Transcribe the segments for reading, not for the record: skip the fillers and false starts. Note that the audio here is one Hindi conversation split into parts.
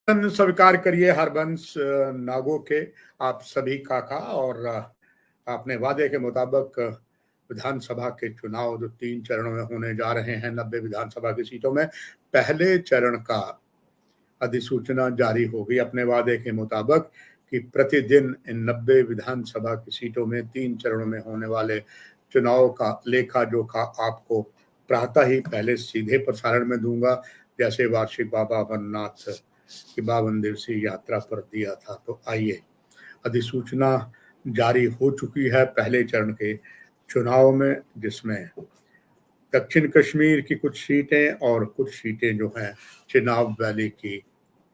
स्वीकार करिए हरबंस नागो के आप सभी काका। और अपने वादे के मुताबिक विधानसभा के चुनाव जो 3 चरणों में होने जा रहे हैं 90 विधानसभा की सीटों में, पहले चरण का अधिसूचना जारी हो गई अपने वादे के मुताबिक कि प्रतिदिन इन 90 विधानसभा की सीटों में 3 चरणों में होने वाले चुनाव का लेखा जोखा आपको प्रातः ही पहले सीधे प्रसारण में दूंगा, जैसे वार्षिक बाबा अमरनाथ की 52 दिवसीय यात्रा पर दिया था। तो आइए, अधिसूचना जारी हो चुकी है पहले चरण के चुनाव में, जिसमें दक्षिण कश्मीर की कुछ सीटें और कुछ सीटें जो हैं चिनाब वैली की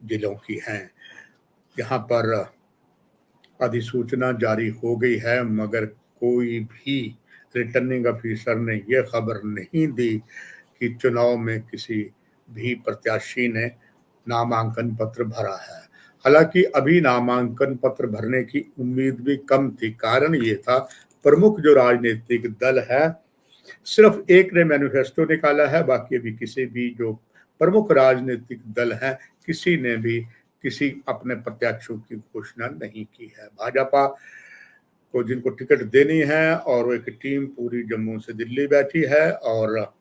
जिलों की हैं। यहाँ पर अधिसूचना जारी हो गई है, मगर कोई भी रिटर्निंग ऑफिसर ने यह खबर नहीं दी कि चुनाव में किसी भी प्रत्याशी ने नामांकन पत्र भरा है। हालांकि अभी नामांकन पत्र भरने की उम्मीद भी कम थी। कारण ये था, प्रमुख जो राजनीतिक दल है सिर्फ एक ने मैनिफेस्टो निकाला है, बाकी अभी किसी भी जो प्रमुख राजनीतिक दल हैं किसी ने भी किसी अपने प्रत्याशियों की घोषणा नहीं की है। भाजपा को जिनको टिकट देनी है और वो एक टीम पूरी जम्मू से दिल्ली बैठी है, और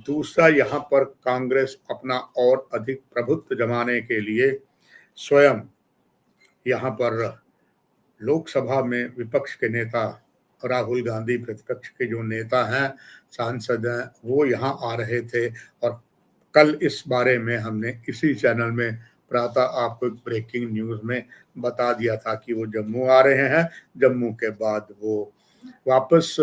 दूसरा यहाँ पर कांग्रेस अपना और अधिक प्रभुत्व जमाने के लिए स्वयं यहाँ पर लोकसभा में विपक्ष के नेता राहुल गांधी, प्रतिपक्ष के जो नेता हैं, सांसद हैं, वो यहाँ आ रहे थे। और कल इस बारे में हमने इसी चैनल में प्रातः आपको ब्रेकिंग न्यूज में बता दिया था कि वो जम्मू आ रहे हैं। जम्मू के बाद वो वापस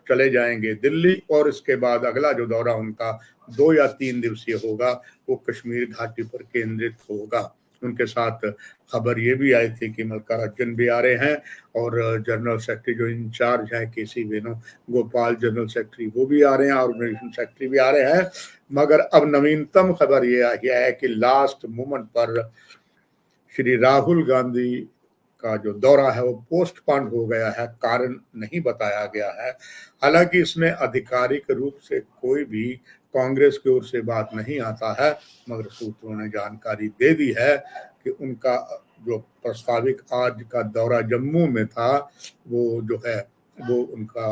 चले जाएंगे दिल्ली, और इसके बाद अगला जो दौरा उनका 2 या 3 दिवसीय होगा वो कश्मीर घाटी पर केंद्रित होगा। उनके साथ खबर ये भी आई थी कि मल्लिकार्जुन भी आ रहे हैं, और जनरल सेक्रेटरी जो इंचार्ज है केसी वेणुगोपाल जनरल सेक्रेटरी वो भी आ रहे हैं, ऑर्गेनाइजेशन सेक्रेटरी भी आ रहे हैं। मगर अब नवीनतम खबर ये आई है कि लास्ट मोमेंट पर श्री राहुल गांधी का जो दौरा है वो पोस्टपोन हो गया है। कारण नहीं बताया गया है। हालांकि इसमें आधिकारिक रूप से कोई भी कांग्रेस की ओर से बात नहीं आता है, मगर सूत्रों ने जानकारी दे दी है कि उनका जो प्रस्तावित आज का दौरा जम्मू में था वो जो है वो उनका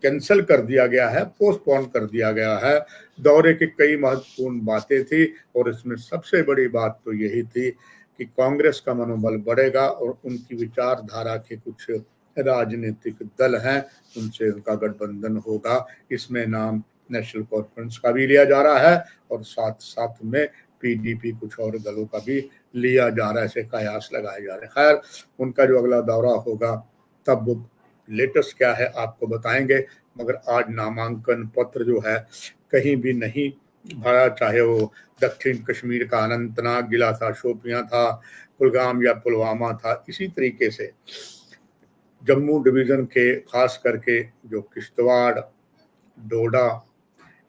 कैंसिल कर दिया गया है, पोस्टपोन कर दिया गया है। दौरे की कई महत्वपूर्ण बातें थी, और इसमें सबसे बड़ी बात तो यही थी कि कांग्रेस का मनोबल बढ़ेगा और उनकी विचारधारा के कुछ राजनीतिक दल हैं उनसे उनका गठबंधन होगा। इसमें नाम नेशनल कॉन्फ्रेंस का भी लिया जा रहा है, और साथ साथ में पीडीपी कुछ और दलों का भी लिया जा रहा है, ऐसे कयास लगाए जा रहे हैं। खैर, उनका जो अगला दौरा होगा तब लेटेस्ट क्या है आपको बताएंगे। मगर आज नामांकन पत्र जो है कहीं भी नहीं भरा, चाहे वो दक्षिण कश्मीर का अनंतनाग जिला था, शोपियां था, कुलगाम या पुलवामा था। इसी तरीके से जम्मू डिवीजन के खास करके जो किश्तवाड़, डोडा,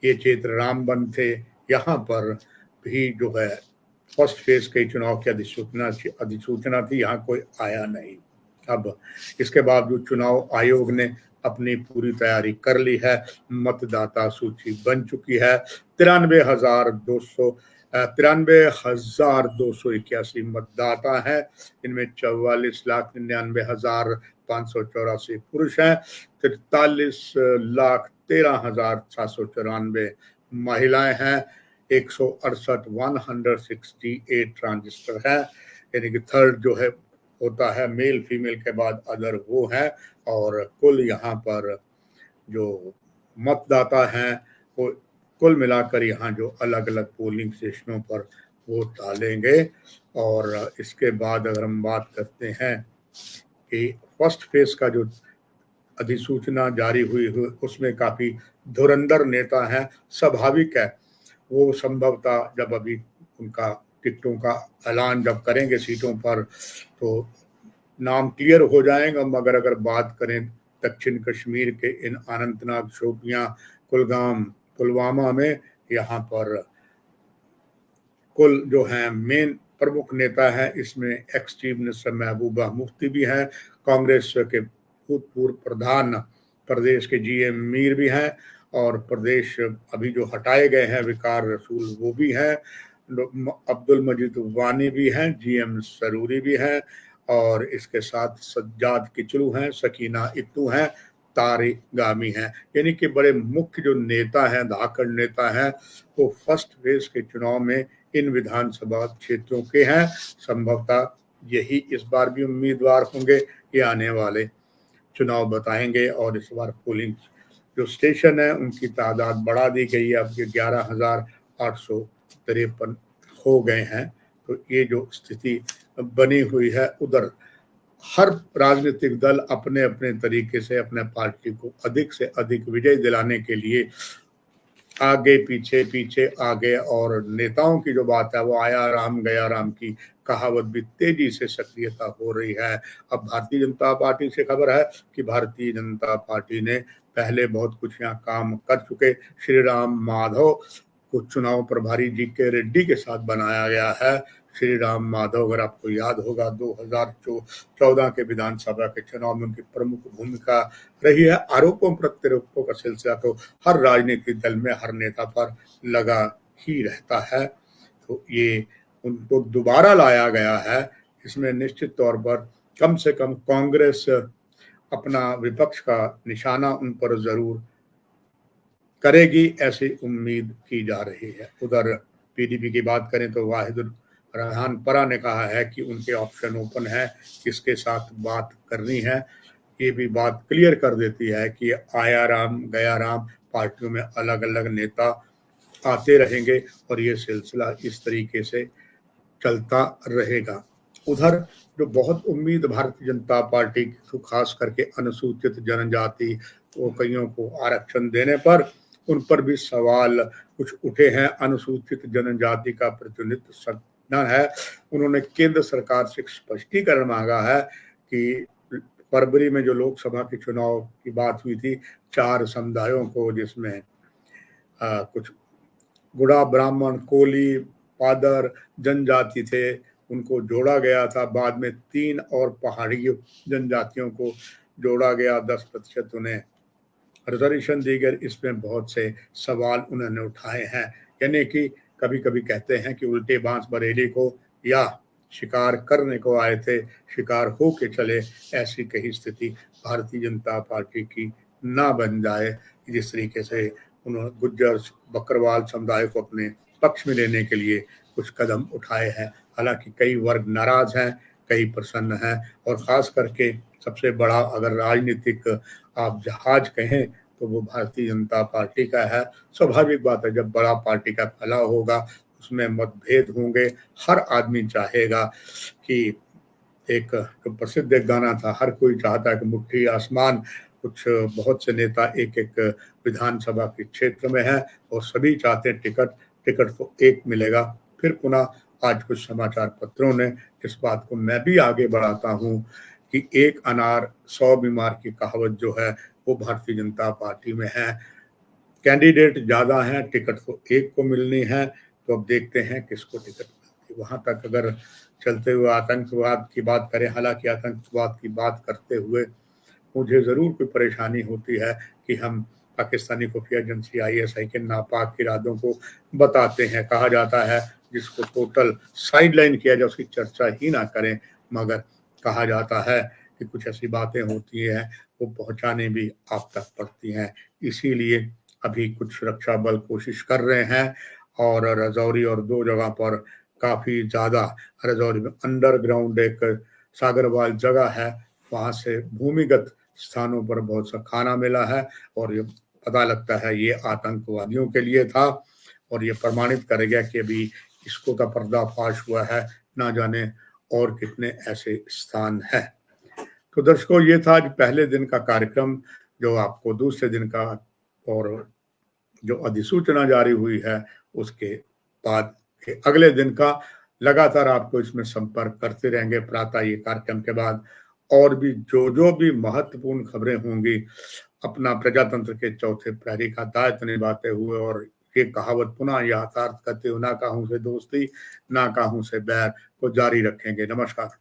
ये क्षेत्र रामबन थे, यहाँ पर भी जो है फर्स्ट फेज के चुनाव की अधिसूचना थी, यहाँ कोई आया नहीं। अब इसके बावजूद चुनाव आयोग ने अपनी पूरी तैयारी कर ली है। मतदाता सूची बन चुकी है। 93,281 मतदाता हैं। इनमें 44,99,584 पुरुष हैं, 43,13,794 महिलाएं हैं, 168 ट्रांजिस्टर है, यानी कि थर्ड जो है होता है मेल फीमेल के बाद अदर वो है। और कुल यहाँ पर जो मतदाता हैं वो कुल मिलाकर यहाँ जो अलग अलग पोलिंग स्टेशनों पर वोट डालेंगे। और इसके बाद अगर हम बात करते हैं कि फर्स्ट फेज का जो अधिसूचना जारी हुई उसमें काफी धुरंधर नेता हैं। स्वाभाविक है, वो संभवतः जब अभी उनका टिकटों का ऐलान जब करेंगे सीटों पर तो नाम क्लियर हो जाएगा। मगर अगर बात करें दक्षिण कश्मीर के इन अनंतनाग, शोपियां, कुलगाम, पुलवामा में, यहाँ पर कुल जो हैं मेन प्रमुख नेता हैं, इसमें ex chief minister Mehbooba Mufti भी हैं, कांग्रेस के भूतपूर्व प्रधान प्रदेश के जीएम मीर भी हैं, और प्रदेश अभी जो हटाए गए हैं विकार रसूल वो भी हैं, अब्दुल मजीद वानी भी हैं, जीएम सरूरी भी हैं और इसके साथ सज्जाद किचलू हैं, सकीना इत्तू हैं, तारिक गामी हैं। यानी कि बड़े मुख्य जो नेता हैं, धाकड़ नेता हैं, वो फर्स्ट फेज के चुनाव में इन विधानसभा क्षेत्रों के हैं। संभवतः यही इस बार भी उम्मीदवार होंगे, ये आने वाले चुनाव बताएंगे। और इस बार पोलिंग जो स्टेशन है उनकी तादाद बढ़ा दी गई है, अब ये 11,853 हो गए हैं। तो ये जो स्थिति बनी हुई है, उधर हर राजनीतिक दल अपने अपने तरीके से अपने पार्टी को अधिक से अधिक विजय दिलाने के लिए आगे पीछे पीछे आगे, और नेताओं की जो बात है वो आया राम गया राम की कहावत भी तेजी से सक्रियता हो रही है। अब भारतीय जनता पार्टी से खबर है कि भारतीय जनता पार्टी ने पहले बहुत कुछ यहाँ काम कर चुके श्री राम माधव को चुनाव प्रभारी जीके रेड्डी के साथ बनाया गया है। श्री राम माधव, अगर आपको याद होगा, 2014 के विधानसभा के चुनाव में उनकी प्रमुख भूमिका रही है। आरोपों प्रत्यारोपों का सिलसिला तो हर राजनीतिक दल में हर नेता पर लगा ही रहता है। तो ये उनको दोबारा लाया गया है, इसमें निश्चित तौर पर कम से कम कांग्रेस अपना विपक्ष का निशाना उन पर जरूर करेगी, ऐसी उम्मीद की जा रही है। उधर पीडीपी की बात करें तो वाहिदुर रहमान परा ने कहा है कि उनके ऑप्शन ओपन है, किसके साथ बात करनी है। ये भी बात क्लियर कर देती है कि आया राम गया राम, पार्टियों में अलग अलग नेता आते रहेंगे और ये सिलसिला इस तरीके से चलता रहेगा। उधर जो बहुत उम्मीद भारतीय जनता पार्टी की, तो खास करके अनुसूचित जनजाति को कईयों को आरक्षण देने पर उन पर भी सवाल कुछ उठे हैं। अनुसूचित जनजाति का प्रतिनिधित्व संगठन है, उन्होंने केंद्र सरकार से स्पष्टीकरण मांगा है कि फरवरी में जो लोकसभा के चुनाव की बात हुई थी, 4 समुदायों को, जिसमें कुछ गुड़ा, ब्राह्मण, कोली, पादर जनजाति थे, उनको जोड़ा गया था। बाद में 3 और पहाड़ी जनजातियों को जोड़ा गया, 10% उन्हें रिजर्वेशन दी गई। इसमें बहुत से सवाल उन्होंने उठाए हैं, यानी कि कभी कभी कहते हैं कि उल्टे बांस बरेली को या शिकार करने को आए थे, शिकार हो के चले, ऐसी कहीं स्थिति भारतीय जनता पार्टी की ना बन जाए। जिस तरीके से उन्होंने गुज्जर बकरवाल समुदाय को अपने पक्ष में लेने के लिए कुछ कदम उठाए हैं। हालांकि कई वर्ग नाराज हैं, कई प्रसन्न हैं, और खास करके सबसे बड़ा अगर राजनीतिक आप जहाज कहें तो वो भारतीय जनता पार्टी का है। स्वाभाविक बात है, जब बड़ा पार्टी का फैलाव होगा उसमें मतभेद होंगे। हर आदमी चाहेगा कि एक जो प्रसिद्ध एक गाना था, हर कोई चाहता है कि मुट्ठी आसमान। कुछ बहुत से नेता एक एक विधानसभा के क्षेत्र में हैं और सभी चाहते हैं टिकट तो एक मिलेगा। फिर पुनः आज कुछ समाचार पत्रों ने इस बात को मैं भी आगे बढ़ाता हूँ कि एक अनार 100 बीमार की कहावत जो है वो भारतीय जनता पार्टी में है। कैंडिडेट ज्यादा हैं, टिकट तो एक को मिलनी है, तो अब देखते हैं किसको टिकट मिलती है। वहां तक अगर चलते हुए आतंकवाद की बात करें, हालांकि आतंकवाद की बात करते हुए मुझे जरूर कोई परेशानी होती है कि हम पाकिस्तानी खुफिया एजेंसी ISI के नापाक इरादों को बताते हैं। कहा जाता है जिसको टोटल साइडलाइन किया जाए उसकी चर्चा ही ना करें, मगर कहा जाता है कि कुछ ऐसी बातें होती हैं वो पहुंचाने भी आप तक पड़ती हैं। इसीलिए अभी कुछ सुरक्षा बल कोशिश कर रहे हैं, और रजौरी और 2 जगह पर काफी ज्यादा, रजौरी में अंडरग्राउंड एक सागरवाल जगह है, वहां से भूमिगत स्थानों पर बहुत सा खाना मिला है, और ये पता लगता है ये आतंकवादियों के लिए था। और ये प्रमाणित करेगा कि अभी इसको का पर्दाफाश हुआ है, ना जाने और कितने ऐसे स्थान हैं। तो दर्शकों, ये था आज पहले दिन का कार्यक्रम, जो आपको दूसरे दिन का और जो अधिसूचना जारी हुई है उसके बाद के अगले दिन का लगातार आपको इसमें संपर्क करते रहेंगे। प्रातः ये कार्यक्रम के बाद और भी जो भी महत्वपूर्ण खबरें होंगी, अपना प्रजातंत्र के चौथे प्रहरी का दायित्व निभाते हुए और ये कहावत पुनः यथार्थ करते हुए, ना काहू से दोस्ती ना काहू से बैर, को जारी रखेंगे। नमस्कार।